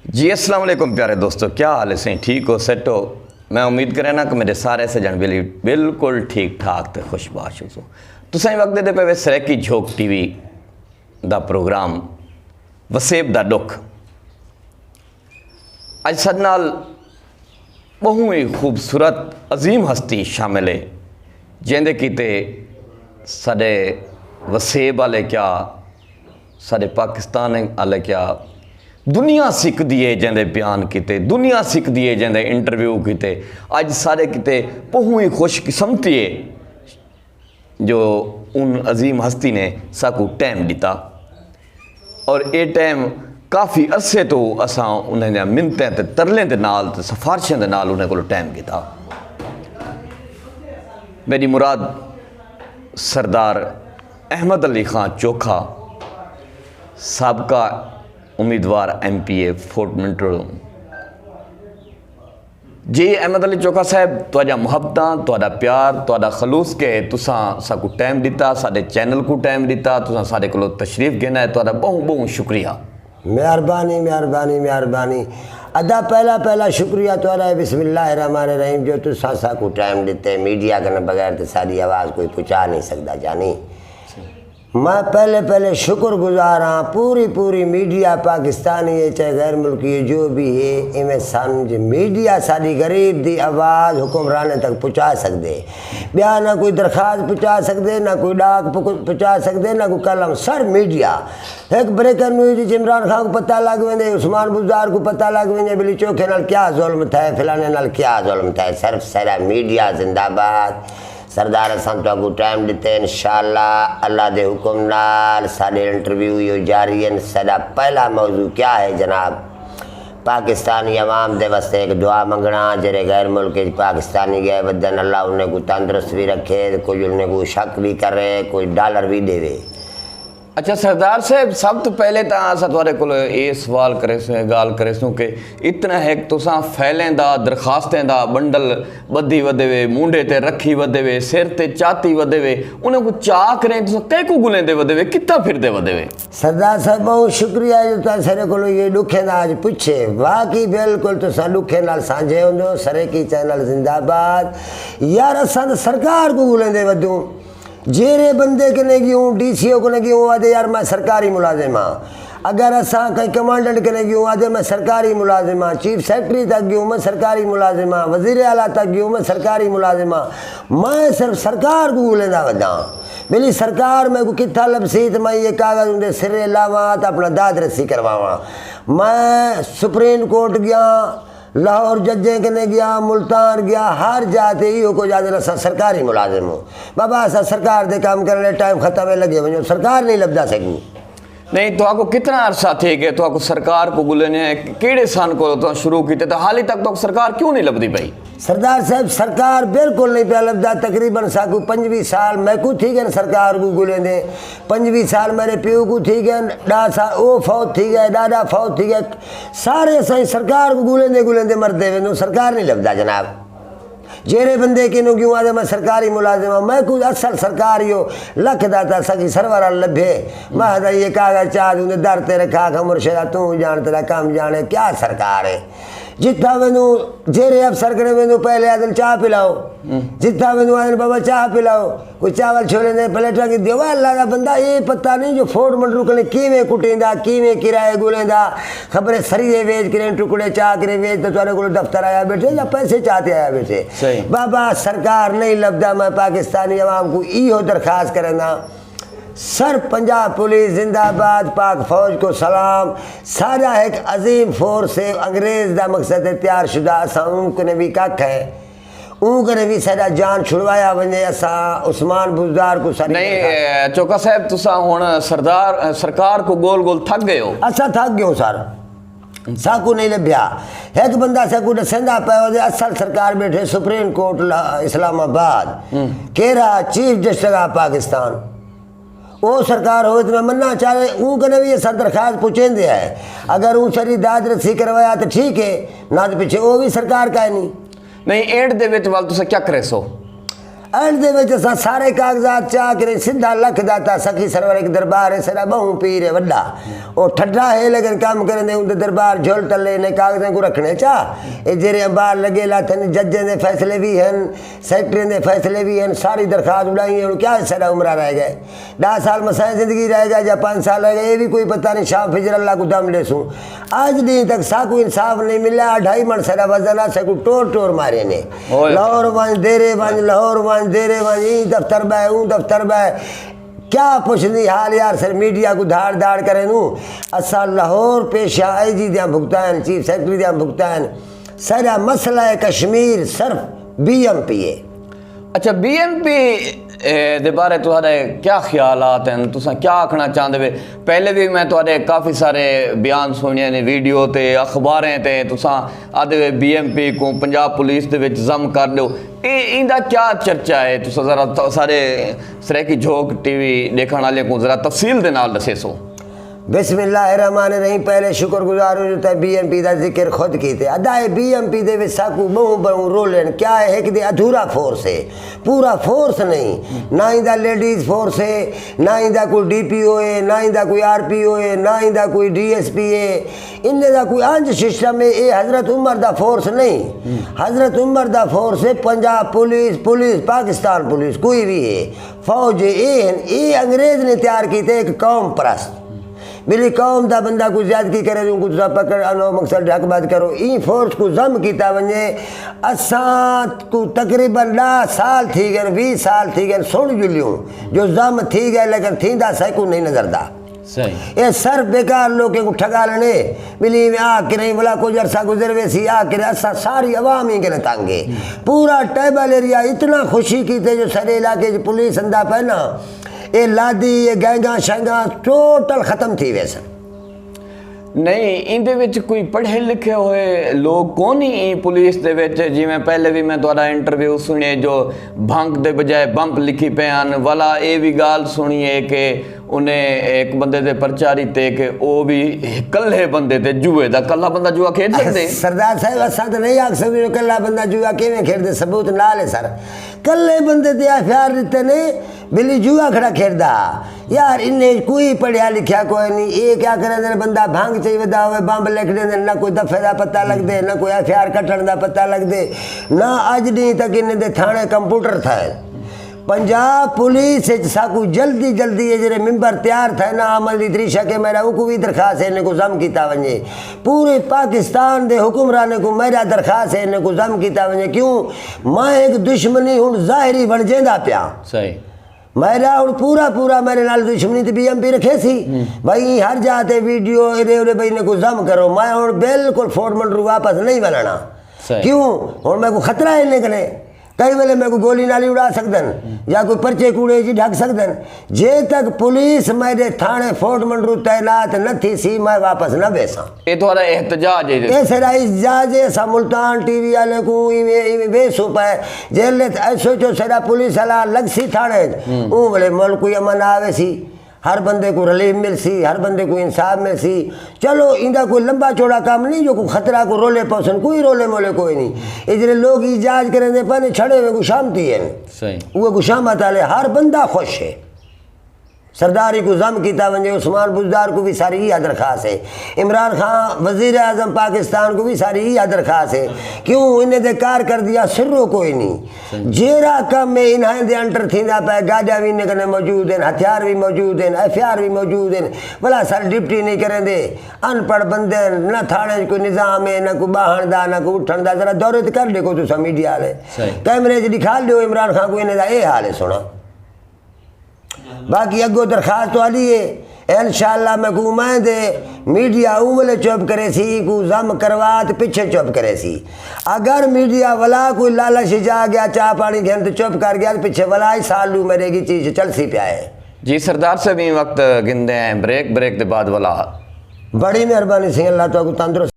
जी अस्सलाम वालेकुम प्यारे दोस्तों, क्या हाल है? सही ठीक हो, सेट हो? मैं उम्मीद करें ना कि मेरे सारे सजन बिल्कुल ठीक ठाक तो खुशबाश हो। तुसें वक्त दे पे सरेकी झोंक टीवी दा प्रोग्राम वसेब दा दुख अज साडे नाल बहु ही खूबसूरत अजीम हस्ती शामिल है जिंदे कीते साडे वसेब वाले क्या साडे पाकिस्तान वाले क्या दुनिया सिखदी है जिंदे बयान किते, दुनिया सिखदी है जिंदे इंटरव्यू किते। अज सारे किते बहु ही खुशकिस्मती है जो उन अजीम हस्ती ने साकू टाइम दिता और ये टाइम काफ़ी अरसे तो असां उन्हें मिन्नतें ते तरलें दे नाल ते सिफारिशें दे नाल उन्हें को टाइम किता। मेरी मुराद सरदार अहमद अली खान चोखा साबका उम्मीदवार MPA फोर्ट मिंटो जी। अहमद अली चोखा साहब तुहाडा मुहब्बतां, तुहाडा प्यार, तुहाडा खलूस के तुसां साकू टाइम दिता, साडे चैनल को टाइम दिता, तुसां साडे कोलों तशरीफ गिना है, तुहाडा बहुत बहुत शुक्रिया। मेहरबानी मेहरबानी मेहरबानी। अदा पहला शुक्रिया तुहाडा बिस्मिल्लाहिर्रहमानिर्रहीम जो तुसां साकू टाइम दिते। मीडिया कने बगैर तो सारी आवाज़ कोई पहुँचा नहीं सकता जानी। मैं पहले शुक्रगुजार हाँ पूरी मीडिया पाकिस्तानी है चाहे गैर मुल्की है जो भी है इवें समझ मीडिया साड़ी गरीब दी आवाज़ हुक्मराने तक पहुँचा सकते। ब्याह ना कोई दरखास्त पहुँचा सकते, ना कोई डाक पहुँचा सकते, ना कोई कलम। सर मीडिया एक ब्रेकर न्यूज इमरान खान को पता लग वेंदे, उस्मान बुज़दार को पता लग वेंदे बिली चोखे नाल क्या जुल्म था, फलाने नाल क्या जुल्म था। सिर्फ सारा मीडिया जिंदाबाद। सरदार असां तो टाइम दिते इंशाअल्लाह अल्लाह के हुक्म नाल साडे इंटरव्यू यो जारी है। साडा पहला मौजू क्या है जनाब, पाकिस्तानी अवाम दे वास्ते एक दुआ मंगना जेरे गैर मुल्क पाकिस्तानी गए वदन अल्लाह उन्हें को तंदुरुस्त भी रखे, कोई उन्हें को शक भी करे, कोई डॉलर भी देवे। अच्छा सरदार साहब, सब तो पहले तो असां तुहाडे कोल ये सवाल करे गाल करे कि इतना है तुसां फैलें दा दरखास्तें दा बंडल बधी वधे वे, मुंडे ते रखी वधे वे, सिर ते चाती वधे वे, उन्हें को चाह करें तुसां कै को गुलें दे वधे वे, कितना फिरदे वधे वे? सरदार साहब बहुत शुक्रिया जो तुम सारे को ये दुखे ना आज पूछे। वाकई बिल्कुल तुसां दुखे नाल सांझे होंदो। सरेकी चैनल जिंदाबाद। यार असां सरकार को गुलें दे वधूं जेरे बंदे के ने गियूं DCO को ने गियूं आदे यार मैं सरकारी मुलाजिम हाँ। अगर असां कहीं कमांडेंट के ने गियूं आदे मैं सरकारी मुलाजिम हाँ, चीफ सेक्रेटरी तक गियूं मैं सरकारी मुलाजिम हाँ, वजीर आला तक गियूं मैं सरकारी मुलाजिम हाँ। मैं सिर्फ सरकार को लेंदा वदा मिली सरकार मैं को कितना लबसी तो मैं ये कागज उनके सिरे लावा तो अपना दाद रसी करवावा। मैं सुप्रीम कोर्ट गया, लाहौर जजें कने गया, मुल्तान गया, हर जाते ही को जाते असा सरकारी मुलाजिम हो। बाबा असा सरकार दे काम करने टाइम खत्म है लगे वजो सरकार नहीं लभदा सकी। नहीं तो आपको कितना अरसा थे कि तो आपको सरकार को गुलेने केड़े सन को तो शुरू किए तो हाल तक तो सरकार क्यों नहीं लभदी भाई? सरदार साहब सरकार बिल्कुल नहीं पे लभदा। तकरीबन साकू 25 साल मैं को थी गए सरकार को गुले दे, 25 साल मेरे प्यो को थी गए, 10 साल वो फौत थी गए, दादा फौत थी गए, सारे सही सरकार को गुलेंदे मरते वे सरकार नहीं लभदा जनाब। जेरे बंदे कि क्यों आदे मैं सरकारी मुलाजिम हूँ, मैं कुछ असल सरकारी हो लख दाता सकी सरवर लभे मैं ये कागज चाह दूँ दर ते रखा खा मुर्शदा तू जान तेरा काम जाने क्या सरकार है। जितना मैनू जेरे अफसर करे मैनू पहले आदन चाह पिलाओ, जितना मैनू आदन बाबा चाह पिलाओ, कोई चावल छोले ने प्लेटा की देवा अल्लाह का बंदा ये पता नहीं जो फोर्ट मंडरू कने किवें कुटेंदा किवें किराए गुलेंदा खबरें सरिये वेच करें टुकड़े चाह करे वेच तो तुम्हारे को दफ्तर आया बैठे या पैसे चाहते आया बैठे। बाबा सरकार नहीं लभदा। मैं पाकिस्तानी अवाम को इहो दरखास्त करना सर पंजाब पुलिस जिंदाबाद, पाक फौज को सलाम। सारा एक अजीम फोर्स है, अंग्रेज का मकसद है तैयार शुदा असा उनकने भी कख है उनकने भी सारा जान छुड़वाया वने असा उस्मान बुज़दार को सारी नहीं। चोखा साहब तुसा हुण सरकार को गोल गोल थक गए हो? असा थक गयो सर, साकू नहीं लभ्या। एक बंदा साकू दसेंदा पे असल सरकार बैठे सुप्रीम कोर्ट इस्लामाबाद केरा चीफ जस्टिस ऑफ पाकिस्तान वो सरकार हो तो मन्ना चाहे ऊँ कने भी असा दरखास्त पूछेंदे है। अगर ऊँ सारी दाद रसी करवाया तो ठीक है, ना तो पीछे वो भी सरकार का है नहीं। नहीं एंड दे विच वाल तुसा क्या करे सो? एंड दे विच असां सारे कागजात चाह करे सीधा लख दाता सखी सरवर एक दरबार है सरा बहु पीर है वड्डा ओ ठड्डा है लेकिन काम करने उनके दरबार झोल टले ने कागजां को रखने चा ए जेरे बार लगे लाथन जज दे फैसले भी हैं सेक्रेटरी दे फैसले भी हैं सारी दरखास्त उड़ाई है क्या सरा उम्र रह गए 10 साल मसाए जिंदगी रह गया या 5 साल रह गए ये भी कोई पता नहीं शाह फिजर अल्लाह को दम लेसूं आज दिन तक साकू इंसाफ नहीं मिला 2.5 मन सरा वजन से को टोर मारे ने लाहौर वंज देरे वंज लाहौर वंज देरे वंज ई दफ्तर बाय ऊ दफ्तर बाय क्या पुछदी हाल यार सर मीडिया को धाड़ करे नू असा लाहौर पेशा आईजी दियां भुगतान चीफ सेक्रेटरी दियां भुगतान सारा मसला है कश्मीर सिर्फ BMPA। अच्छा BMP दे बारे तुहाडे क्या ख्यालात हैं तुसा क्या आखना चाहते वे पहले भी मैं तुहाडे काफ़ी सारे बयान सुने ने वीडियो ते अखबारें ते तुसा आदे BMP को पंजाब पुलिस दे विच जम कर दो इंदा क्या चर्चा है तुसा जरा सारे सरेकी झोंक TV देखने वाले को जरा तफसील दे नाल दसे सो। बिस्मिल्लाहिर्रहमानिर्रहीम पहले शुक्रगुजार हो जाता है BMP का जिक्र खुद कीते अदाए BMP दे विच साकू बहु बहु रोल हैं क्या है एक दे अधूरा फोर्स है पूरा फोर्स नहीं ना इंदा लेडीज फोर्स है ना इंदा कोई DPO है ना इंदा कोई RPO है ना इंदा कोई DSP है इन्ने दा कोई अंज सिस्टम है ये हजरत उमर दा फोर्स नहीं हजरत उमर दा फोर्स है पंजाब पुलिस पाकिस्तान पुलिस कोई भी है फौज ये अंग्रेज ने तैयार कीते एक कौम परस्त मेरी कौम का बंदा कोई ज्यादती करे उनको तुसा पकड़ अनो मकसद हक बात करो ई फोर्स को जम किया वने असां को तकरीबन 10 साल थी गए 20 साल थी गए सुन जुलियूं जो जम थी गए लेकिन थींदा सैकू नहीं नजरदा सही ये सर बेकार लोग को ठगा लेने मिली में आ के नहीं बोला कुछ अरसा गुजर वैसी आ के असा सारी अवाम ही के तांगे पूरा ट्राइबल एरिया इतना खुशी की थे जो सारे इलाके पुलिस अंदा पहना ये लादी ये गैंगा शंगा टोटल खत्म थी वैसे नहीं इंदे विच कोई पढ़े लिखे हुए लोग कौन ही पुलिस दे विच जिवें पहले भी मैं तुहाडा इंटरव्यू सुने जो भंग दे बजाय बंप लिखी पे आन वाला ये भी गाल सुनिए कि उन्हें एक बंदे दे परचारी ते कि वो भी कल्ले बंदे ते जुए दा कल्ला बंदा जुआ खेड सकदे सरदार साहब असां तो नहीं आख सकदे कल्ला बंदा जुआ किवें खेडदे सबूत नाल है सर कल्ले बंदे ते FIR दिते ने बिल्ली जुआ खड़ा खेडदा यार इन्हें कोई पढ़िया लिखा कोई नहीं ये क्या करे बंदा भांग चाहिए वदा हुए बंब लिख देंगे ना कोई दफे का पता लगते ना कोई FIR कटण का पता लगते ना अज दी तक इन्हें दे थाने कंप्यूटर था पंजाब पुलिस साकू जल्दी जल्दी ये जरे मेंबर तैयार थे ना अमल दी तरीशा के मेरा उनको भी दरखास्त है इन्हें को जम किया वने पूरे पाकिस्तान दे हुक्मरान को मेरा दरखास्त है इन्हें को जम किया वने क्यों मैं एक दुश्मनी हूँ जाहिरी बन जेंदा पिया सही मेरा और पूरा मेरे नाल दुश्मनी तो BMP रखे सी भाई हर जाते वीडियो इरे उरे भाई ने को जम करो मैं और बिल्कुल फॉर्मल वापस नहीं बनाना क्यों और मैं को खतरा है निकले कई वेले मैं को गोली नाली उड़ा सकदन या कोई पर्चे कूड़े जी ढक सकदन जे तक पुलिस मेरे थाने फोर्ट मंडरू तैनात न थी सी मैं वापस न बेसा ये थोड़ा एहतजाज है ये सरा इजाज है सा मुल्तान TV वाले को इवे बेसु पे जेल ले सोचो सरा पुलिस वाला लग सी थाने ओ बोले मुल्क कोई अमन आवे सी हर बंदे को रिलीफ मिल सी हर बंदे को इंसाफ मिल सी चलो इंदा कोई लंबा चौड़ा काम नहीं जो को खतरा को रोले पसंद कोई रोले मोले कोई नहीं इधर लोग इजाज करेंगे पाने छड़े हुए को शामती है सही वो को शामत आले हर बंदा खुश है सरदारी को जम किया वने उस्मान बुजदार को भी सारी यह दरखास्त है इमरान खान वजीर आजम पाकिस्तान को भी सारी यह दरखास्त है क्यों इन्हें दे कार कर दिया सिर्रो कोई नहीं जेरा कम में इन्हें दे अंटर थी पे गाड़ियाँ भी इन्हें मौजूद हैं हथियार भी मौजूद हैं FIR भी मौजूद हैं भला सर डिप्टी नहीं करें दे अनपढ़ बंदे न थाने कोई निज़ाम है न कोई बाहन दा न कोई उठन दा जरा दौरे तो कर देखो तुसा मीडिया वाले कैमरे च दिखा लो इमरान खान को इन्हें ये हाल है सुना बाकी अगो दरखास्त तो आली है इंशाअल्लाह मैं को उम्मीद है मीडिया उमले चुप करे सी को जम करवात पीछे चुप करे सी अगर मीडिया वाला कोई लालच जा गया चाह पानी घेन तो चुप कर गया तो पीछे वाला ही सालू मेरे की चीज चल सी पिया है जी सरदार से भी वक्त गिनते हैं ब्रेक के बाद वाला बड़ी मेहरबानी सी अल्लाह तो तंदुरुस्त